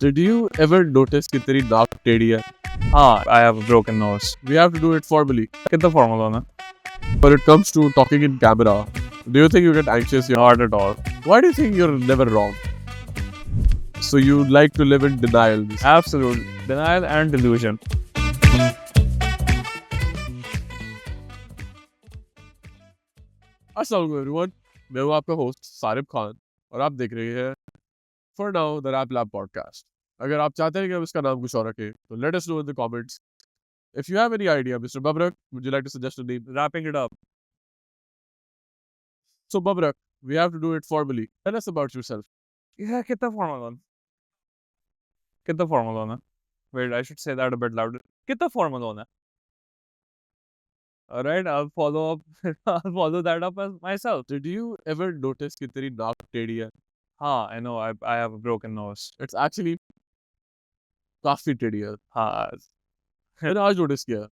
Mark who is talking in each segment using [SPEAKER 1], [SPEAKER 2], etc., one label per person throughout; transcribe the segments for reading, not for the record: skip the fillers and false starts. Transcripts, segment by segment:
[SPEAKER 1] Did you ever notice कि तेरी नाक टेढ़ी है?
[SPEAKER 2] हाँ, I have a broken nose.
[SPEAKER 1] We have to do it formally.
[SPEAKER 2] कितना formal होना?
[SPEAKER 1] When it comes to talking in camera, do you think you get anxious?
[SPEAKER 2] Not at all.
[SPEAKER 1] Why do you think you're never wrong? So you like to live in denial.
[SPEAKER 2] Absolutely. Denial and delusion.
[SPEAKER 1] Assalamu alaikum everyone. मैं हूँ आपका host सारिब Khan और आप देख रहे हैं For Now the Rap Lab podcast. अगर आप चाहते हैं कि हम इसका नाम कुछ और रखें, तो let us know in the comments. If you have any idea, Mr. Babrak, would you like to suggest a name?
[SPEAKER 2] Wrapping it up.
[SPEAKER 1] So Babrak, we have to do it formally. Tell us about yourself.
[SPEAKER 2] Yeah, कितना formal होना? कितना formal होना? Wait, I should say that a bit louder. कितना formal होना? Alright, I'll follow up. I'll follow that up as myself.
[SPEAKER 1] Did you ever notice कि तेरी नाक टेढ़ी है?
[SPEAKER 2] हाँ, I know. I have a broken nose.
[SPEAKER 1] It's actually काफी टेढ़ी है.
[SPEAKER 2] हाँ,
[SPEAKER 1] मैंने आज नोटिस किया.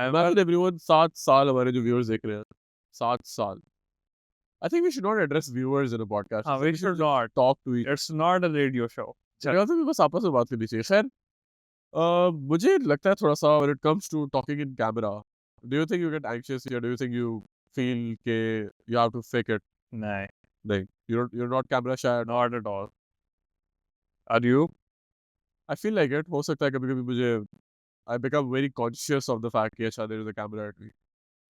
[SPEAKER 1] Imagine everyone 7 साल हमारे जो viewers देख रहे हैं. 7 साल. I think we should not address viewers in a podcast.
[SPEAKER 2] हाँ, we should not.
[SPEAKER 1] Talk to each.
[SPEAKER 2] It's not a radio show.
[SPEAKER 1] मेरे ख्याल से बस आपस में बात करनी चाहिए. खैर, मुझे लगता है थोड़ा सा when it comes to talking in camera, do you think you get anxious or do you think you feel कि you have to fake it?
[SPEAKER 2] नहीं,
[SPEAKER 1] नहीं. You're not camera shy.
[SPEAKER 2] not at all. Are you?
[SPEAKER 1] I feel like it. हो सकता है कभी-कभी मुझे I become very conscious of the fact कि अच्छा there is a camera at me.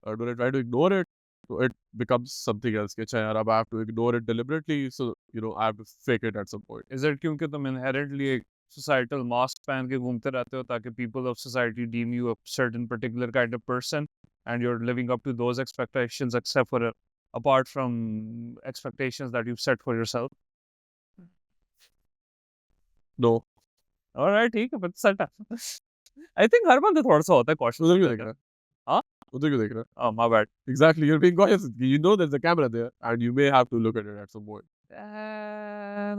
[SPEAKER 1] Or when I try to ignore it, so it becomes something else. कि अच्छा यार अब I have to ignore it deliberately, so you know I have to fake it at some point.
[SPEAKER 2] Is it क्योंकि तुम inherently एक societal mask पहन के घूमते रहते हो ताकि people of society deem you a certain particular kind of person and you're living up to those expectations except for apart from expectations that you've set for yourself?
[SPEAKER 1] No.
[SPEAKER 2] Alright, ठीक है, but set up. I think हर बंदे थोड़ा सा होता है cautious.
[SPEAKER 1] उधर क्यों देख रहा है?
[SPEAKER 2] हाँ?
[SPEAKER 1] उधर क्यों देख रहा है?
[SPEAKER 2] Oh, my bad.
[SPEAKER 1] Exactly. You're being cautious. You know there's a camera there and you may have to look at it at some point.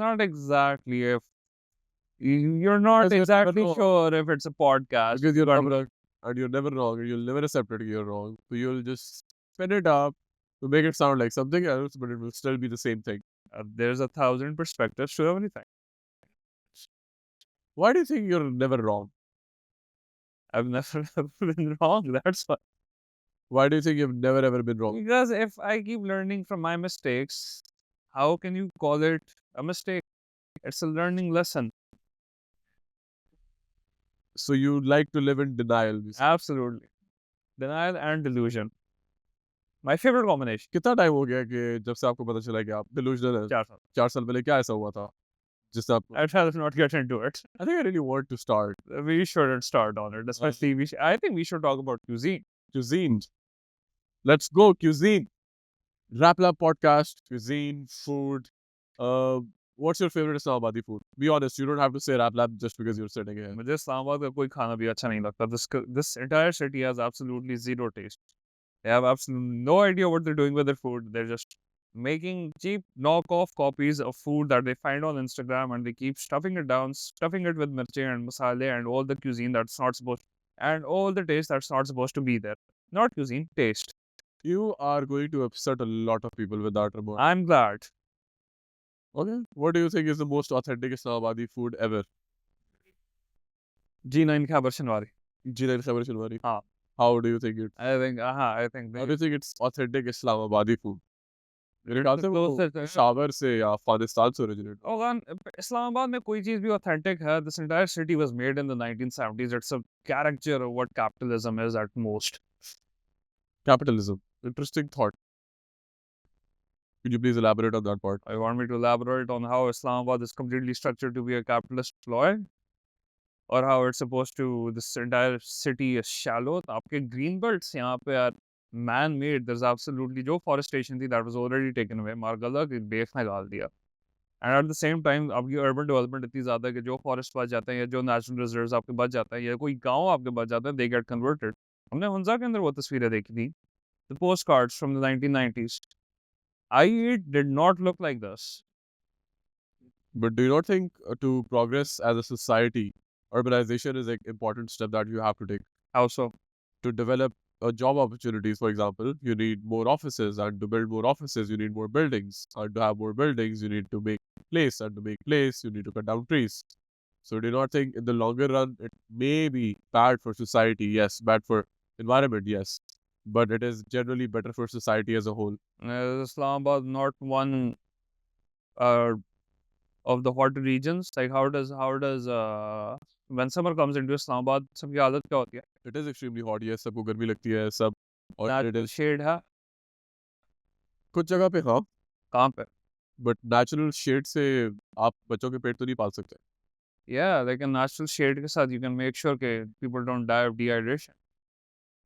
[SPEAKER 2] Not exactly. If you're not
[SPEAKER 1] Because you're
[SPEAKER 2] exactly
[SPEAKER 1] never
[SPEAKER 2] sure if it's a podcast.
[SPEAKER 1] Because you're
[SPEAKER 2] but-
[SPEAKER 1] camera and you're never wrong and you'll never accept it you're wrong. So you'll just spin it up to make it sound like something else, but it will still be the same thing.
[SPEAKER 2] There's 1,000 perspectives to everything.
[SPEAKER 1] Why do you think you're never wrong?
[SPEAKER 2] I've never been wrong. That's why.
[SPEAKER 1] Why do you think you've never ever been wrong?
[SPEAKER 2] Because if I keep learning from my mistakes, how can you call it a mistake? It's a learning lesson.
[SPEAKER 1] So you like to live in denial. basically.
[SPEAKER 2] Absolutely. Denial and delusion. My favorite combination.
[SPEAKER 1] कितना time हो गया कि जब से आपको पता चला कि आप delusional हैं?
[SPEAKER 2] 4 साल.
[SPEAKER 1] 4 साल पहले क्या ऐसा हुआ था जिससे आप
[SPEAKER 2] I'd rather not get into it.
[SPEAKER 1] I think I really want to start
[SPEAKER 2] We shouldn't start on it. Especially, I think we should talk about cuisine.
[SPEAKER 1] cuisine. Let's go cuisine. Rap Lab podcast, cuisine, food. What's your favorite Islamabadi food? Be honest, you don't have to say Rap Lab just because you're sitting here.
[SPEAKER 2] मुझे इस्लामाबाद का कोई खाना भी अच्छा नहीं लगता. This entire city has absolutely zero taste. They have absolutely no idea what they're doing with their food. They're just making cheap knockoff copies of food that they find on Instagram and they keep stuffing it down, stuffing it with mirchi and masala and all the cuisine that's not supposed and all the taste that's not supposed to be there. Not cuisine, taste.
[SPEAKER 1] You are going to upset a lot of people with that remark.
[SPEAKER 2] I'm glad.
[SPEAKER 1] Okay. What do you think is the most authentic Islamabadi food ever?
[SPEAKER 2] G9 Khabar Shinwari.
[SPEAKER 1] Jiran Khabar Shinwari.
[SPEAKER 2] हाँ.
[SPEAKER 1] How do you think it?
[SPEAKER 2] I think
[SPEAKER 1] How do you think it's authentic Islamabadi food? मेरे ख्याल से वो
[SPEAKER 2] closest है.
[SPEAKER 1] Shower से या अफगानिस्तान से originate.
[SPEAKER 2] Islamabad में कोई चीज भी authentic है. This entire city was made in the 1970s. It's a caricature of what capitalism is at most.
[SPEAKER 1] Capitalism. Interesting thought. Could you please elaborate on that part?
[SPEAKER 2] I want me to elaborate on how Islamabad is completely structured to be a capitalist ploy, or how it's supposed to. This entire city is shallow. आपके green belts यहाँ पे यार man-made. There's absolutely जो forestation थी that was already taken away. Margalla के base में डाल दिया. And at the same time आपकी urban development इतनी ज़्यादा है कि जो forest बच जाते हैं या जो natural reserves आपके बच जाता है या कोई गांव आपके बच जाता है, they get converted. हमने हुंजा के अंदर वो तस्वीरें देखी थी. The postcards from the 1990s. I did not look like this.
[SPEAKER 1] But do you not think to progress as a society, urbanization is an important step that you have to take?
[SPEAKER 2] How so?
[SPEAKER 1] To develop job opportunities, for example, you need more offices, and to build more offices, you need more buildings, and to have more buildings, you need to make place, and to make place, you need to cut down trees. So do you not think in the longer run it may be bad for society? Yes, bad for environment, yes, but it is generally better for society as a whole.
[SPEAKER 2] Is Islamabad not one uh, of the hot regions? Like how does when summer comes into Islamabad, सबकी हालत क्या होती है?
[SPEAKER 1] It is extremely hot, yes, सबको गर्मी लगती है सब, और it
[SPEAKER 2] Natural
[SPEAKER 1] is
[SPEAKER 2] shade है
[SPEAKER 1] कुछ जगह पे हाँ,
[SPEAKER 2] कहाँ पे?
[SPEAKER 1] बट नेचुरल शेड से आप बच्चों के पेट तो नहीं पाल सकते.
[SPEAKER 2] Yeah, like a natural shade के साथ you can make sure कि people don't die of dehydration.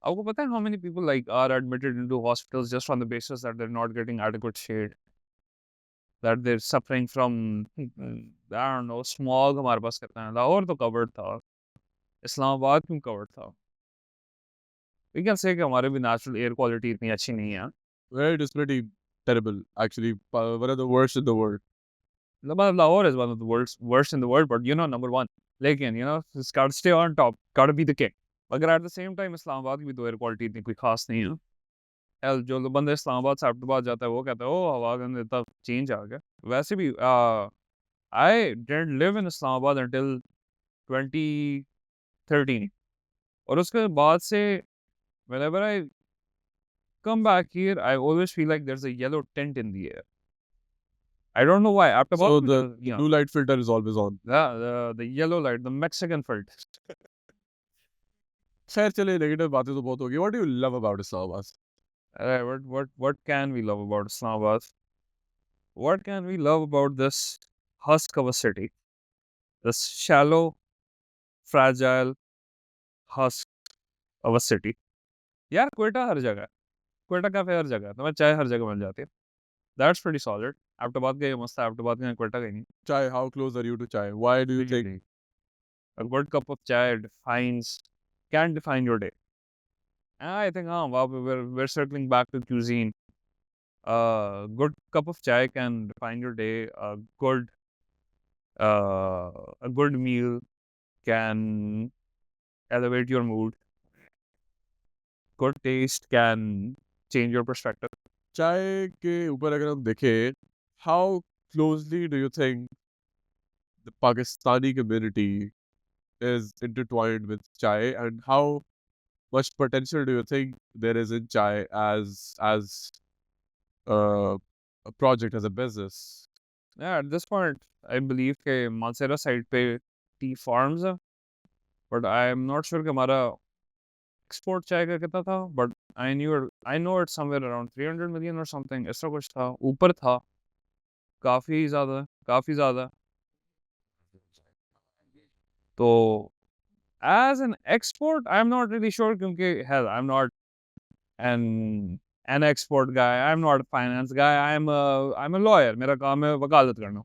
[SPEAKER 2] आपको पता है how many people like are admitted into hospitals just on the basis that they're not getting adequate shade, that they're suffering from I don't know smog हमारे पास कितना है, लाहौर तो covered था, इस्लामाबाद क्यों covered था? We can say कि हमारे भी natural air quality इतनी अच्छी नहीं है.
[SPEAKER 1] It is pretty terrible, actually, one of the worst in the world.
[SPEAKER 2] Lahore is one of the worst in the world, but number one. लेकिन it's got to stay on top, got to be the king. अगर at the same time Islamabad की भी तो air quality इतनी कोई खास नहीं है. Hell, जो लोग बंदा इस्लामाबाद से एबटाबाद जाता है वो कहता है ओ हवा के अंदर इतना चेंज आ गया. वैसे भी I didn't live in Islamabad until 2013 और उसके बाद से whenever I come back here I always feel like there's a yellow tint in the air. I don't know why. After
[SPEAKER 1] So
[SPEAKER 2] about
[SPEAKER 1] the blue light filter is always on.
[SPEAKER 2] the yellow light, the Mexican filter.
[SPEAKER 1] खैर चले, negative बातें तो बहुत होगी. What do you love about Islamabad?
[SPEAKER 2] What can we love about Islamabad? What can we love about this husk of a city? This shallow, fragile husk of a city. यार क्वेटा हर जगह है. Quetta cafe हर जगह है. तुम्हें चाय हर जगह मिल जाती है. That's pretty solid. एबटाबाद का ये मस्त है. एबटाबाद का क्वेटा का ही नहीं.
[SPEAKER 1] Chai, how close are you to chai? Why do you think?
[SPEAKER 2] Really. A good cup of chai can define your day. And I think wow, we're circling back to cuisine. A good cup of chai can define your day. A good meal can elevate your mood. Good taste can change your perspective.
[SPEAKER 1] चाय के ऊपर अगर हम देखें, how closely do you think the Pakistani community is intertwined with chai, and how much potential do you think there is in chai as a project, as a business?
[SPEAKER 2] Yeah, at this point, I believe कि Mansehra side पे tea farms है, but I'm not sure कि हमारा export चाय का कितना था, but I know it's somewhere around 300 million or something. ऐसा कुछ था, ऊपर था, काफी ज़्यादा. तो as an export, I'm not really sure क्योंकि hell, I'm not an export guy. I'm not a finance guy. I'm a lawyer. मेरा काम है वकालत करना.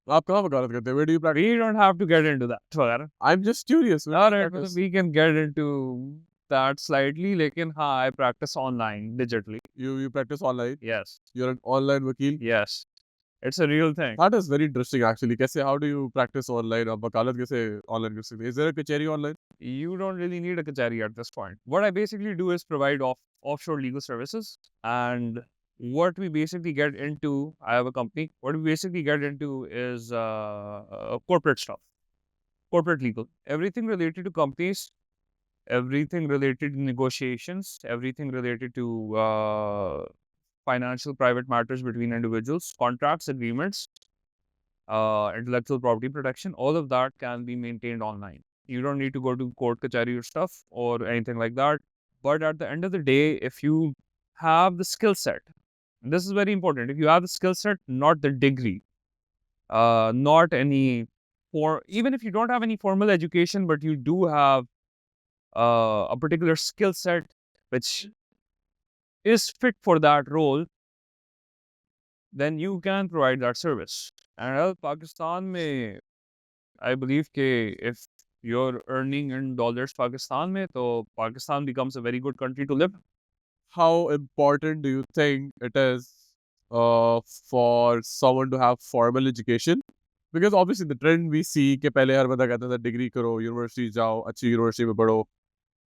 [SPEAKER 1] आप कहाँ वकालत करते हैं? Where do you practice?
[SPEAKER 2] We don't have to get into that. वगैरह.
[SPEAKER 1] I'm just curious. Where do you
[SPEAKER 2] Alright,
[SPEAKER 1] practice?
[SPEAKER 2] we can get into that slightly. लेकिन हाँ, I practice online digitally.
[SPEAKER 1] You practice online?
[SPEAKER 2] Yes.
[SPEAKER 1] You're an online वकील?
[SPEAKER 2] Yes. It's a real thing.
[SPEAKER 1] That is very interesting actually. कैसे, how do you practice online? आप वकालत कैसे online कर सकते हैं? Is there a कचहरी online?
[SPEAKER 2] You don't really need a kachari at this point. What I basically do is provide offshore legal services, and what we basically get into, I have a company. What we basically get into is corporate stuff, corporate legal, everything related to companies, everything related to negotiations, everything related to financial private matters between individuals, contracts, agreements, intellectual property protection. All of that can be maintained online. You don't need to go to court kachari or stuff or anything like that. But at the end of the day, if you have the skill set, and this is very important, if you have the skill set, not the degree, not any even if you don't have any formal education, but you do have a particular skill set which is fit for that role, then you can provide that service. And Pakistan mein, I believe that if you're earning in dollars Pakistan mein, so Pakistan becomes a very good country to live.
[SPEAKER 1] How important do you think it is for someone to have formal education? Because obviously the trend we see कि पहले हर बंदा कहता था degree करो, university जाओ, अच्छी university में पढ़ो.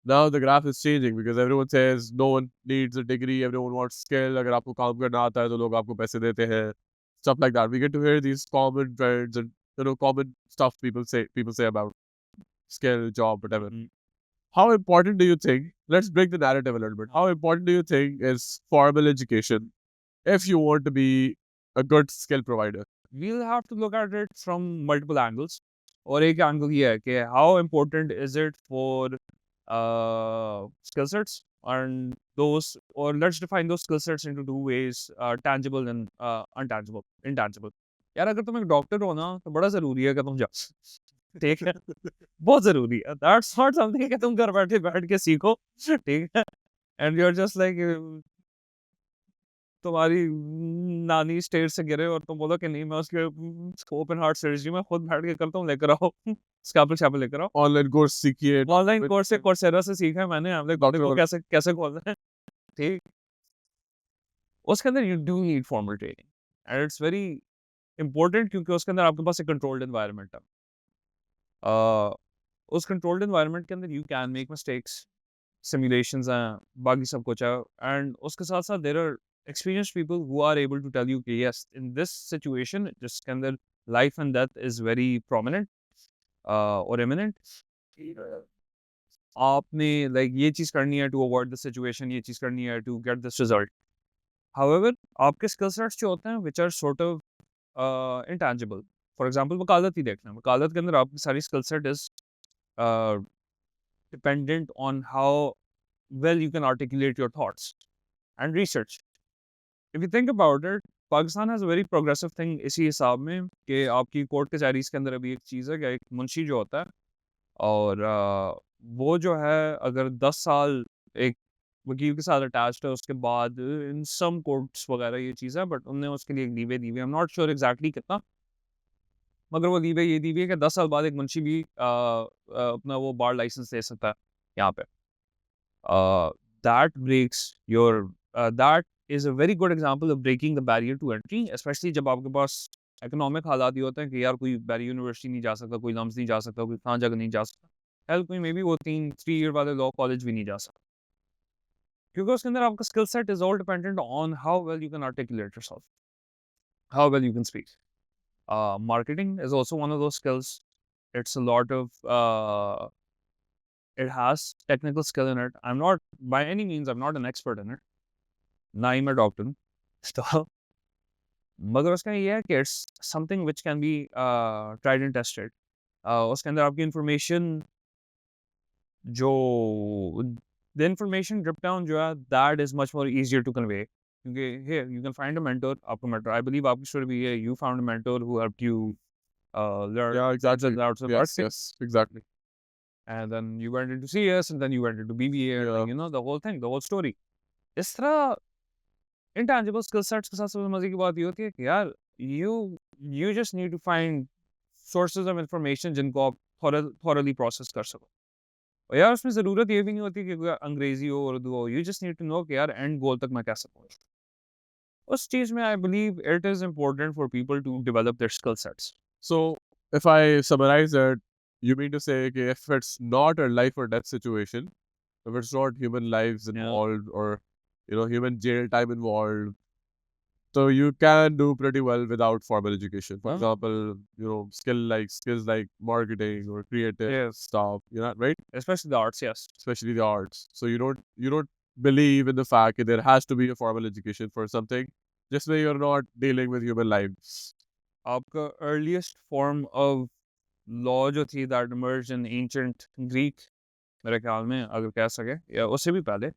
[SPEAKER 1] Now the graph is changing because everyone says no one needs a degree, everyone wants skill. अगर आपको काम करना आता है तो लोग आपको पैसे देते हैं. Stuff like that. We get to hear these common trends and common stuff people say about skill, job, whatever.
[SPEAKER 2] Mm.
[SPEAKER 1] How important do you think? Let's break the narrative a little bit. How important do you think is formal education if you want to be a good skill provider?
[SPEAKER 2] We'll have to look at it from multiple angles. और एक angle ये है कि how important is it for skill sets and those, or let's define those skill sets into two ways, tangible and intangible. यार अगर तुम एक doctor हो ना तो बड़ा जरूरी है कि तुम जाओ, ठीक है, बहुत जरूरी है. That's not something कि तुम घर बैठ के सीखो, ठीक है, and you're just like तुम्हारी नानी स्टेज से गिरे और तुम बोलो कि नहीं मैं उसके ओपन हार्ट सर्जरी में खुद बैठ के करता हूँ, लेकर आओ स्कैपल शैपल लेकर आओ.
[SPEAKER 1] Online course सीखिए.
[SPEAKER 2] ऑनलाइन कोर्स से कोर्सेरा से सीखा है मैंने. हम लोग
[SPEAKER 1] Doctor
[SPEAKER 2] देखो
[SPEAKER 1] वाला.
[SPEAKER 2] कैसे कैसे खोलना है, ठीक. उसके अंदर you do need formal training and it's very important क्योंकि उसके अंदर आपके पास एक कंट्रोल्ड एनवायरनमेंट है. उस कंट्रोल्ड एनवायरनमेंट के अंदर you can make mistakes, simulations हैं, बाकी सब कुछ है, एंड उसके साथ साथ there are experienced people who are able to tell you कि yes in this situation जिसके अंदर life and death is very prominent or imminent, आपने like ये चीज़ करनी है to avoid the situation, ये चीज़ करनी है to get this result. However, आपके skill sets जो होते हैं which are sort of intangible. For example, वकालत ही देख लें. वकालत के अंदर आपकी सारी skill set is uh, dependent on how well you can articulate your thoughts and research. If you think about it, Pakistan has a very progressive thing इसी हिसाब में कि आपकी कोर्ट कचहरीज के अंदर अभी एक चीज़ है कि एक मुंशी जो होता है और वो जो है अगर 10 साल एक वकील के साथ अटैच्ड है, उसके बाद इन सम कोर्ट्स वगैरह ये चीज़ है, बट उनने उसके लिए एक लीवे दी हुई है. I am not sure exactly कितना, मगर वो लीवे ये दी हुई है कि 10 साल बाद एक मुंशी भी अपना वो बार लाइसेंस ले सकता है यहाँ पे. That breaks your that is a very good example of breaking the barrier to entry, especially जब आपके पास economic हालात ये होते हैं कि यार कोई बैरी यूनिवर्सिटी नहीं जा सकता, कोई लम्स नहीं जा सकता, कोई कहाँ जगह नहीं जा सकता, हेल्प कोई मे बी वो 3 ईयर वाले लॉ कॉलेज भी नहीं जा सकता, क्योंकि उसके अंदर आपका skill set is all dependent on how well you can articulate yourself, how well you can speak. Marketing is also one of those skills. It's a lot of it has technical skill in it. I'm not by any means I'm not an expert in it. ना ही मैं doctor हूँ. तो मगर उसका ये है कि it's something which can be tried and tested. उसके अंदर आपकी इंफॉर्मेशन जो द इंफॉर्मेशन ड्रिप डाउन जो है that is much more easier to convey, क्योंकि here you can find a mentor. आपका मेंटर आई बिलीव आपकी स्टोरी भी है, you found a mentor who helped you learn
[SPEAKER 1] Yeah, exactly.
[SPEAKER 2] out of
[SPEAKER 1] Yes, yes, exactly.
[SPEAKER 2] and then you went into CS and then you went into BBA and
[SPEAKER 1] Yeah.
[SPEAKER 2] you know the whole thing, the whole story. इस तरह intangible skill sets के साथ सबसे मजे की बात ये होती है कि यार you just need to find sources of information जिनको आप thoroughly process कर सको. और यार उसमें ज़रूरत ये भी नहीं होती कि कोई अंग्रेजी हो, उर्दू हो. You just need to know कि यार end goal तक मैं कैसे पहुँचूँ. उस चीज़ में I believe it is important for people to develop their skill sets.
[SPEAKER 1] So, if I summarize it, you mean to say that if it's not a life or death situation, if it's not human lives involved or human jail time involved, so you can do pretty well without formal education. For
[SPEAKER 2] Huh?
[SPEAKER 1] example, skills like marketing or creative
[SPEAKER 2] Yes.
[SPEAKER 1] stuff. Right?
[SPEAKER 2] Especially the arts, yes.
[SPEAKER 1] Especially the arts. So you don't believe in the fact that there has to be a formal education for something, just where you're not dealing with human lives.
[SPEAKER 2] आपका earliest form of law जो थी that emerged in ancient Greek, मेरे ख्याल में अगर कह सके, या उससे भी पहले,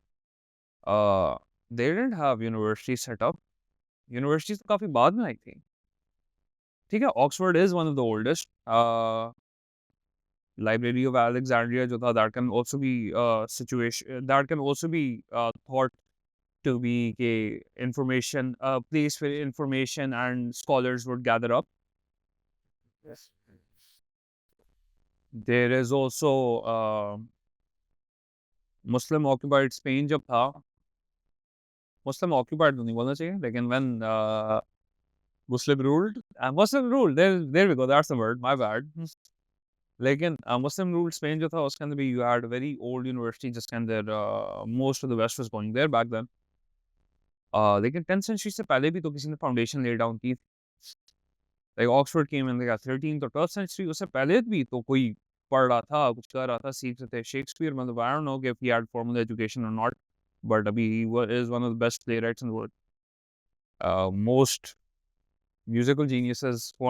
[SPEAKER 2] they didn't have university set up. Universities तो काफ़ी बाद में आई थी. ठीक है, Oxford is one of the oldest. Library of Alexandria जो था, that can also be that can also be thought to be a place where information and scholars would gather up.
[SPEAKER 1] Yes.
[SPEAKER 2] There is also Muslim occupied Spain जब था, Muslim occupied तो नहीं बोलना चाहिए, लेकिन when
[SPEAKER 1] Muslim ruled?
[SPEAKER 2] Muslim ruled, there we go, that's the word, my bad. लेकिन Muslim ruled Spain जो था उसके अंदर भी you had a very old university जिसके अंदर most of the West was going there back then. लेकिन 10th century से पहले भी तो किसी ने फाउंडेशन ले डाउन की. like Oxford came in like 13th or 12th century. उससे पहले भी तो कोई पढ़ रहा था, कुछ कर रहा था, सीख रहे थे. Shakespeare, मतलब I don't know if he had formal education or not, but अभी is one of the best playwrights in the world. Most musical geniuses who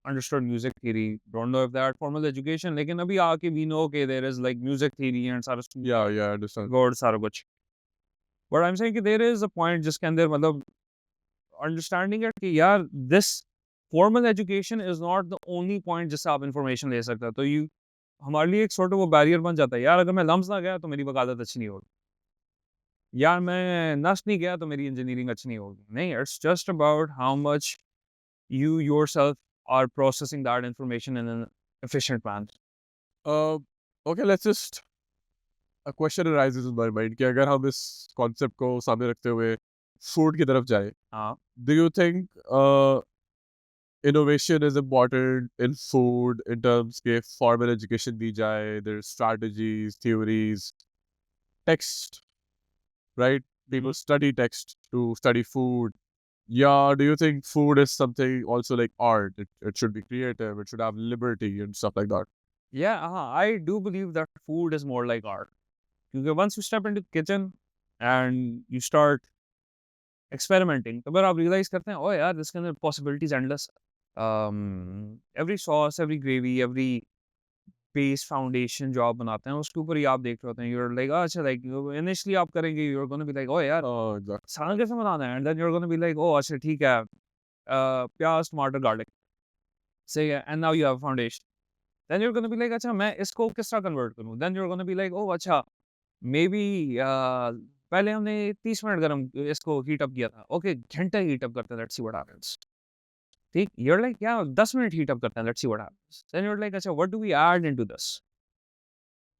[SPEAKER 2] understood music theory don't know if they had formal education. लेकिन अभी आके we know कि there is like music theory and सारा
[SPEAKER 1] Yeah, I understand.
[SPEAKER 2] God सारा कुछ. But I'm saying कि there is a point जिसके अंदर मतलब understanding it कि यार this formal education is not the only point जिससे आप information ले सकते हो. तो you हमारे लिए एक sort of वो barrier बन जाता है. यार अगर मैं लम्स ना गया तो मेरी वकालत अच्छी नहीं होगी. यार मैं नस नहीं गया तो मेरी इंजीनियरिंग अच्छी नहीं होगी. नहीं, it's just about how much you yourself are processing that information in an efficient manner.
[SPEAKER 1] Okay, let's just a question arises in my mind कि अगर हम इस concept को सामने रखते हुए food की तरफ जाए,
[SPEAKER 2] हाँ.
[SPEAKER 1] do you think innovation is important in food in terms के formal education दी जाए, there's strategies, theories, text, right? People study text to study food. Yeah, do you think food is something also like art? It should be creative, it should have liberty and stuff like that.
[SPEAKER 2] Yeah, I do believe that food is more like art. Because once you step into the kitchen and you start experimenting, तो फिर आप realize करते हैं, oh यार, इसके अंदर possibilities endless. Every sauce, every gravy, every base foundation जो आप बनाते हैं, उसके ऊपर ही आप देख रहे होते हैं. You're like, अच्छा, like initially आप करेंगे, you're going to be like, oh यार,
[SPEAKER 1] Oh, exactly.
[SPEAKER 2] सालन कैसे बनाना है? And then you're going to be like, oh अच्छा ठीक है, प्याज, टमाटर, garlic. Say yeah, and now you have a foundation. Then you're going to be like, अच्छा मैं इसको किस तरह convert करूँ? Then you're going to be like, oh अच्छा, maybe पहले हमने 30 मिनट गरम इसको हीट अप किया था. ओके, घंटा हीट अप करते हैं, लेट्स सी व्हाट हैपेंस. ठीक, you're like, yeah, 10 minute heat up करते हैं, let's see what happens. Then you're like, अच्छा, what do we add into this?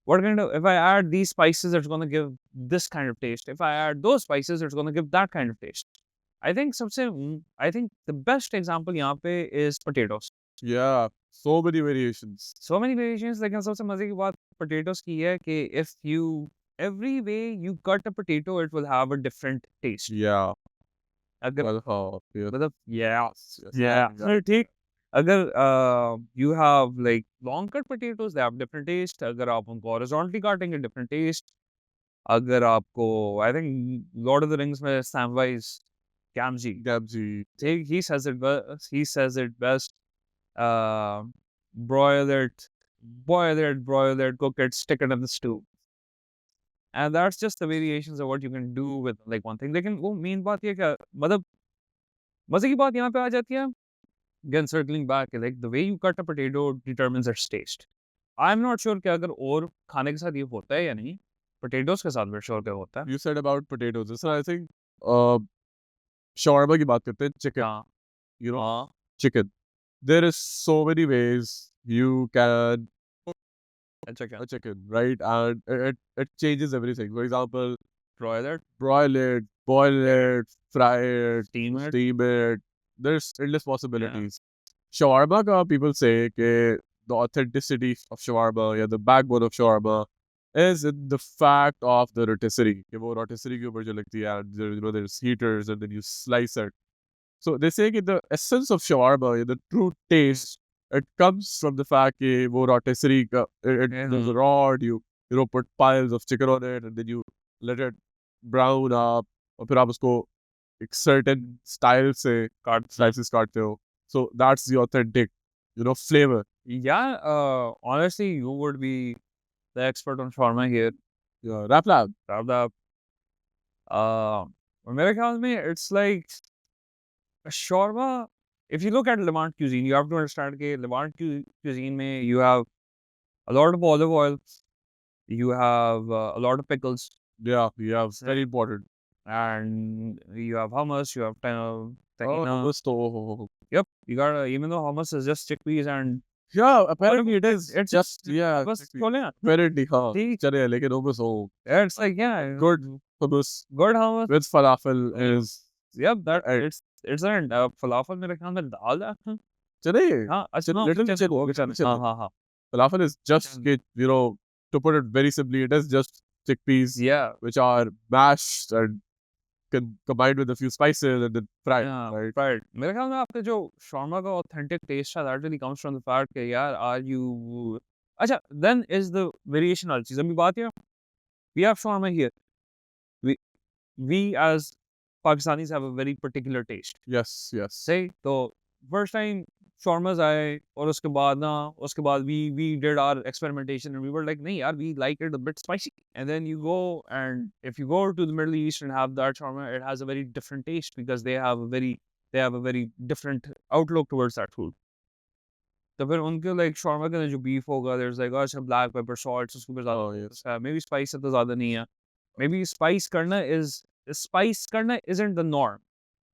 [SPEAKER 2] What kind of, if I add these spices, it's going to give this kind of taste. If I add those spices, it's going to give that kind of taste. I think I think the best example यहाँ पे is potatoes.
[SPEAKER 1] Yeah, so many variations.
[SPEAKER 2] So many variations. लेकिन सबसे मजे की बात potatoes की है कि if you every way you cut a potato, it will have a different taste.
[SPEAKER 1] Yeah.
[SPEAKER 2] अगर
[SPEAKER 1] Well, oh, yeah.
[SPEAKER 2] मतलब
[SPEAKER 1] Yes,
[SPEAKER 2] फिर ठीक. अगर you have like long cut potatoes, they have different taste. अगर आप उनको horizontally काटेंगे, different taste. अगर आपको, I think Lord of the Rings में Samwise Gamgee,
[SPEAKER 1] Gamgee.
[SPEAKER 2] he says it best. He says it best. Broil it, cook it, stick it in the stew. And that's just the variations of what you can do with like one thing. लेकिन वो main बात ये क्या, मतलब मजे की बात यहाँ पे आ जाती है. Again, circling back, like the way you cut a potato determines its taste. I'm not sure कि अगर और खाने के साथ ये होता है या नहीं. Potatoes के साथ मैं sure क्या होता है.
[SPEAKER 1] You said about potatoes. So I think shawarma की बात करते हैं, chicken.
[SPEAKER 2] हाँ.
[SPEAKER 1] You know,
[SPEAKER 2] हाँ.
[SPEAKER 1] chicken. There is so many ways you can
[SPEAKER 2] अच्छा क्या?
[SPEAKER 1] a chicken, right? And it changes everything. For example,
[SPEAKER 2] Broil it,
[SPEAKER 1] broil it, boil it, fry it,
[SPEAKER 2] steam it.
[SPEAKER 1] steam it. There's endless possibilities. Shawarma ka people say that the authenticity of shawarma, yeah, the backbone of shawarma is in the fact of the rotisserie. कि वो rotisserie के ऊपर जो लगती है, and there, you know, there's heaters and then you slice it. So they say that the essence of shawarma, the true taste, it comes from the fact that वो rotisserie का, there's a rod, you know, put piles of chicken on it and then you let it brown up, और फिर आप उसको एक certain style से slices काटते हो. So that's the authentic, you know, flavor.
[SPEAKER 2] Yeah, honestly, you would be the expert on shawarma here.
[SPEAKER 1] Yeah, Rap Lab.
[SPEAKER 2] और मेरे ख्याल में it's like a shawarma. If you look at Levant cuisine, you have to understand that Levant cuisine में you have a lot of olive oil, you have a lot of pickles,
[SPEAKER 1] Yeah, very important.
[SPEAKER 2] and you have hummus, you have
[SPEAKER 1] Oh,
[SPEAKER 2] tahina.
[SPEAKER 1] hummus to.
[SPEAKER 2] Yep, you got even though hummus is just chickpeas and
[SPEAKER 1] Yeah, apparently it is.
[SPEAKER 2] it's
[SPEAKER 1] Just, yeah.
[SPEAKER 2] बस
[SPEAKER 1] chickpea.
[SPEAKER 2] Chole हैं.
[SPEAKER 1] Apparently, हाँ.
[SPEAKER 2] ठीक.
[SPEAKER 1] चले, लेकिन hummus हो.
[SPEAKER 2] It's like
[SPEAKER 1] Good hummus
[SPEAKER 2] good hummus.
[SPEAKER 1] with falafel is.
[SPEAKER 2] Yep, that
[SPEAKER 1] Right.
[SPEAKER 2] it's an falafel मेरे ख्याल में दाल है.
[SPEAKER 1] चले.
[SPEAKER 2] हाँ, अच्छा हाँ,
[SPEAKER 1] Little
[SPEAKER 2] चल वो
[SPEAKER 1] chicken.
[SPEAKER 2] चल. हाँ हाँ हाँ.
[SPEAKER 1] Falafel is just,
[SPEAKER 2] Chicken.
[SPEAKER 1] you know, to put it very simply, it is just chickpeas
[SPEAKER 2] Yeah.
[SPEAKER 1] which are mashed and combined with a few spices and then fried,
[SPEAKER 2] Yeah,
[SPEAKER 1] right?
[SPEAKER 2] fried. मेरे ख्याल में आपके जो shawarma का authentic taste है, that really comes from the fact कि यार are you अच्छा then is the variation वाली चीज़। अभी बात ये we have shawarma here. We we as Pakistanis have a very particular taste.
[SPEAKER 1] Yes, yes.
[SPEAKER 2] सही तो first time shawarmas आए और उसके बाद we did our experimentation and we were like नहीं यार we like it a bit spicy and then you go and if you go to the Middle East and have that shawarma it has a very different taste because they have a very different outlook towards that food. तो फिर उनके like shawarma के अंदर जो beef होगा there's like अच्छा black pepper salt उसके ऊपर
[SPEAKER 1] Oh,
[SPEAKER 2] ज़्यादा
[SPEAKER 1] yes.
[SPEAKER 2] maybe spice इतना ज़्यादा नहीं है maybe spice करना isn't the norm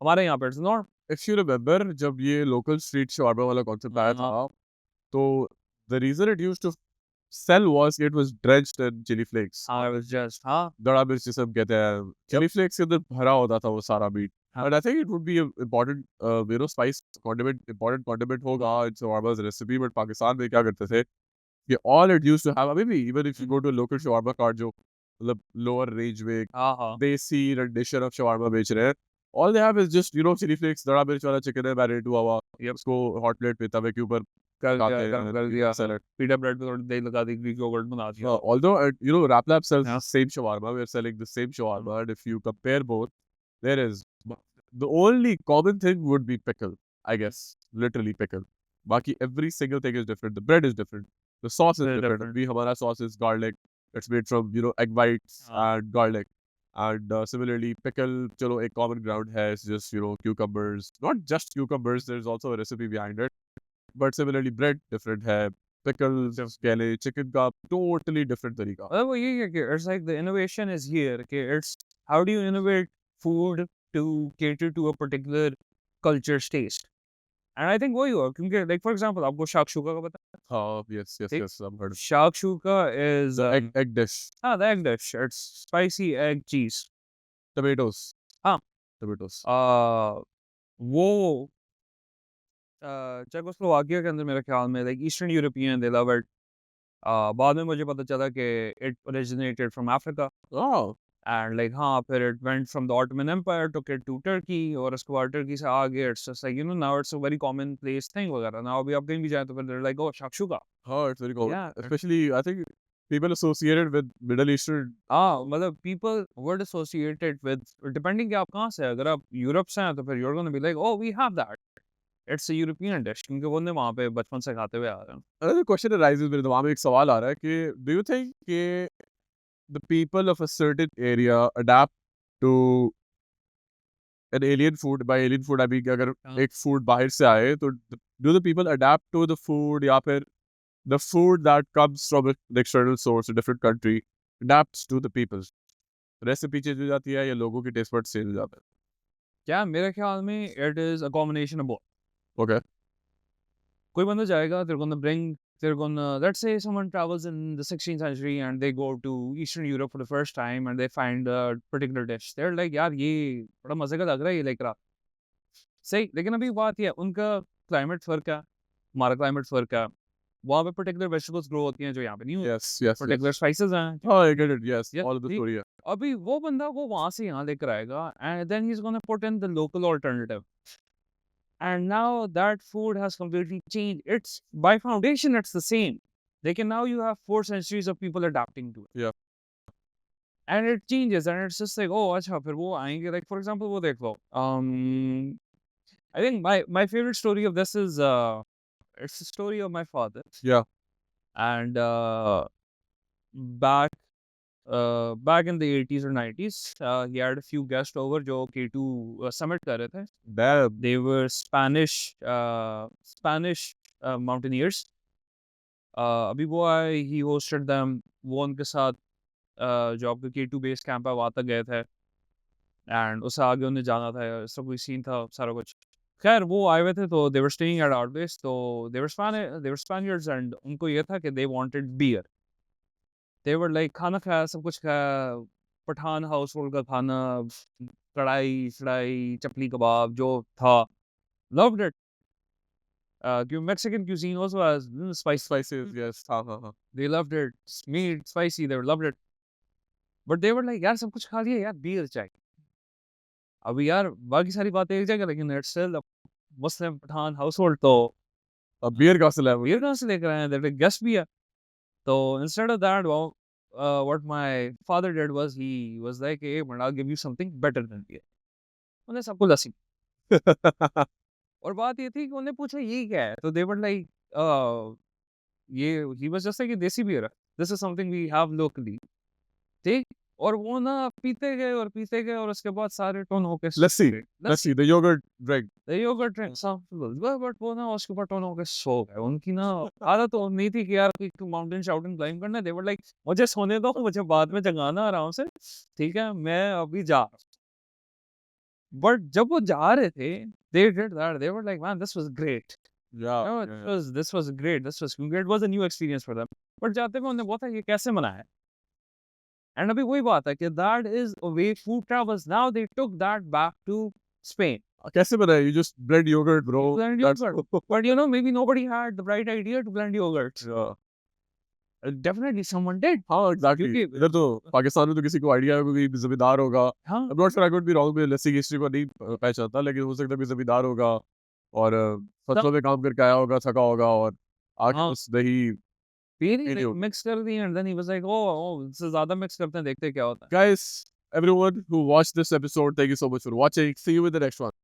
[SPEAKER 2] हमारे यहाँ पे it's the norm.
[SPEAKER 1] If you remember, जब ये local street shawarma वाला concept आया
[SPEAKER 2] हाँ
[SPEAKER 1] था, तो the reason it used to sell was it was drenched in chili flakes.
[SPEAKER 2] I was just हाँ
[SPEAKER 1] दड़ा मिर्च जिसे हम कहते हैं, chili flakes के अंदर भरा होता था वो सारा meat.
[SPEAKER 2] हाँ
[SPEAKER 1] And I think it would be a important, spice condiment, important condiment होगा in shawarma's recipe. But Pakistan में क्या करते थे कि all it used to have, अभी भी even if you go to a local shawarma cart जो मतलब lower range में
[SPEAKER 2] हाँ
[SPEAKER 1] देसी rendition of shawarma बेच रहे हैं, all they have is just chili flakes, दड़ा मिर्च वाला chicken है marinated हुआ हुआ,
[SPEAKER 2] Yep.
[SPEAKER 1] उसको hot plate पे तवे के ऊपर
[SPEAKER 2] कर
[SPEAKER 1] लगाते
[SPEAKER 2] दिया
[SPEAKER 1] हैं
[SPEAKER 2] गरम कर
[SPEAKER 1] and
[SPEAKER 2] दिया
[SPEAKER 1] sell it.
[SPEAKER 2] पीटा ब्रेड पे थोड़ी दही लगा दी ग्रीक योगर्ट बना दिया
[SPEAKER 1] Although Rap Lab sells
[SPEAKER 2] Yeah.
[SPEAKER 1] the same shawarma, we're selling the same shawarma, and if you compare both, there is the only common thing would be pickle, I guess, literally pickle. Baki every single thing is different. The bread is different. The sauce is
[SPEAKER 2] Very
[SPEAKER 1] different.
[SPEAKER 2] different.
[SPEAKER 1] We hamara sauce is garlic. It's made from egg whites and garlic. And similarly, pickle, chalo, a common ground has just cucumbers. Not just cucumbers. There's also a recipe behind it. But similarly, bread different है. Pickles, कह ले, chicken का totally different तरीका.
[SPEAKER 2] मतलब वो यही है कि it's like the innovation is here कि it's how do you innovate food to cater to a particular culture's taste and I think वही हुआ क्योंकि like for example आपको shakshuka का पता है
[SPEAKER 1] हाँ, yes,
[SPEAKER 2] ठीक?
[SPEAKER 1] I've heard of
[SPEAKER 2] shakshuka is
[SPEAKER 1] the egg dish.
[SPEAKER 2] the egg dish it's spicy egg cheese
[SPEAKER 1] Tomatoes.
[SPEAKER 2] हाँ
[SPEAKER 1] Tomatoes.
[SPEAKER 2] वो चेकोस्लोवाकिया के अंदर मेरे ख्याल में like eastern European they love it बाद में मुझे पता चला कि it originated from Africa
[SPEAKER 1] Oh,
[SPEAKER 2] and like हाँ फिर it went from the Ottoman empire took it to Turkey और उसके बाद टर्की से आगे it's just like now it's a very common place thing वगैरह नाउ अभी आप कहीं भी जाए तो फिर like oh shakshuka
[SPEAKER 1] it's very common.
[SPEAKER 2] Yeah.
[SPEAKER 1] Especially, I think people associated with Middle Eastern.
[SPEAKER 2] हाँ मतलब people word associated with depending कि आप कहाँ से हैं अगर आप यूरोप से हैं तो फिर you're going to be like oh we have that it's a European dish क्योंकि वो ने वहाँ पे बचपन से खाते हुए आ रहे हैं
[SPEAKER 1] Another question arises मेरे दिमाग में एक सवाल आ रहा है कि do you think कि the people of a certain area adapt to an alien food? By alien food I mean कि अगर
[SPEAKER 2] हाँ।
[SPEAKER 1] एक food बाहर से आए तो do the people adapt to the food या फिर the food that comes from an external source, a different country, adapts to the people? Recipe change हो जाती है या लोगों के टेस्ट बड चेंज हो जाते
[SPEAKER 2] क्या मेरे ख्याल में it is a combination of both
[SPEAKER 1] हैं? ओके
[SPEAKER 2] कोई बंदा जाएगा they're gonna let's say someone travels in the 16th century and they go to Eastern Europe for the first time and they find a particular dish they're like यार ये बड़ा मजे का लग रहा है ये लेकर आ सही लेकिन अभी बात ये है उनका क्लाइमेट फर्क है हमारा क्लाइमेट फर्क है वहाँ पे पर्टिकुलर वेजिटेबल्स ग्रो होती हैं जो यहाँ पे नहीं होती
[SPEAKER 1] yes
[SPEAKER 2] पर्टिकुलर स्पाइसेस हैं
[SPEAKER 1] oh I get it yes
[SPEAKER 2] Yeah,
[SPEAKER 1] all of the
[SPEAKER 2] ठीक।
[SPEAKER 1] story है
[SPEAKER 2] अभी वो बंदा वो वहां से यहाँ लेकर आएगा and then he's gonna put in the local alternative and now that food has completely changed it's by foundation it's the same like now you have 4 centuries of people adapting to it
[SPEAKER 1] Yeah.
[SPEAKER 2] and it changes and it's just like oh acha फिर वो आएंगे like for example वो देख लो I think my favorite story of this is it's the story of my father
[SPEAKER 1] yeah
[SPEAKER 2] and back in the 80s or 90s, he had a few guests over जो K2 summit कर रहे थे.
[SPEAKER 1] damn
[SPEAKER 2] They were Spanish mountaineers. अभी वो आए, he hosted them. वो उनके साथ जो आपका K2 बेस कैंप है वहाँ तक गए थे. And उससे आगे उन्हें जाना था, सब कोई सीन था, सारा कुछ. खैर वो आए हुए थे तो they were staying at our place. तो they were Spaniards and उनको ये था कि they wanted beer. They were like खाना खाया सब कुछ खाया पठान हाउस होल्ड का खाना कढ़ाई शढ़ाई चपली कबाब जो था loved it Mexican cuisine also has
[SPEAKER 1] spices yes हाँ
[SPEAKER 2] they loved it meat spicy they loved it but they were like यार सब कुछ खा लिया यार beer चाहिए अभी यार बाकी सारी बातें एक जगह, लेकिन it's still Muslim Pathan household, तो
[SPEAKER 1] अब बियर कहाँ से लाया वो?
[SPEAKER 2] ये कहाँ से लेकर आए हैं? दैट गेस्ट भी है। तो instead of that, what my father did was he was like, "ah but I will give you something better than beer." उन्हें सबको लस्सी। और बात ये थी कि उन्हें पूछा ये क्या है? तो दे वर लाइक, ये ही was just like desi beer, this is something we have locally. ठीक? और वो ना पीते गए और उसके बाद सारे टोन होके सो
[SPEAKER 1] लस्सी,
[SPEAKER 2] गए।
[SPEAKER 1] Lassi, the yogurt drink.
[SPEAKER 2] The yogurt drink but वो ना उसके ऊपर टोन होके सो गए। उनकी ना आदत तो नहीं थी कि यार कोई माउंटेन शाउंटेन क्लाइंब करना है। दे वर लाइक, मुझे सोने दो, मुझे बाद में जगाना आराम से, ठीक है? मैं अभी जा रहा हूँ। बट जब वो जा रहे थे, they did that, they were like, man this was great.
[SPEAKER 1] Yeah,
[SPEAKER 2] No,
[SPEAKER 1] yeah, yeah.
[SPEAKER 2] this was great. This was great. It was a new experience for them. But जाते में उन्हें बोला ये कैसे मनाया? एंड अभी वही बात है कि that is a way food travels. Now they took that back to Spain.
[SPEAKER 1] कैसे बनाया? You just blend yogurt, bro.
[SPEAKER 2] Blend
[SPEAKER 1] That's
[SPEAKER 2] yogurt. But you know, maybe nobody had the right idea to blend yogurt.
[SPEAKER 1] yeah.
[SPEAKER 2] Definitely someone did.
[SPEAKER 1] हाँ, exactly.
[SPEAKER 2] क्योंकि
[SPEAKER 1] इधर तो पाकिस्तान में तो किसी को आइडिया है, कोई जमींदार होगा।
[SPEAKER 2] हाँ
[SPEAKER 1] I'm not sure, I could be wrong, मैं लस्सी की हिस्ट्री को नहीं पहचानता, लेकिन हो सकता है कोई जमींदार होगा और फसलों में काम करके आया होगा, थका होगा और आके
[SPEAKER 2] हाँ
[SPEAKER 1] बस दही
[SPEAKER 2] फिर
[SPEAKER 1] पीनी
[SPEAKER 2] ही
[SPEAKER 1] होगी।
[SPEAKER 2] मिक्स कर दी and then he was like, oh इससे ज्यादा मिक्स करते हैं, देखते हैं क्या होता है।
[SPEAKER 1] Guys, everyone who watched this episode, thank you so much for watching. See you in the next one.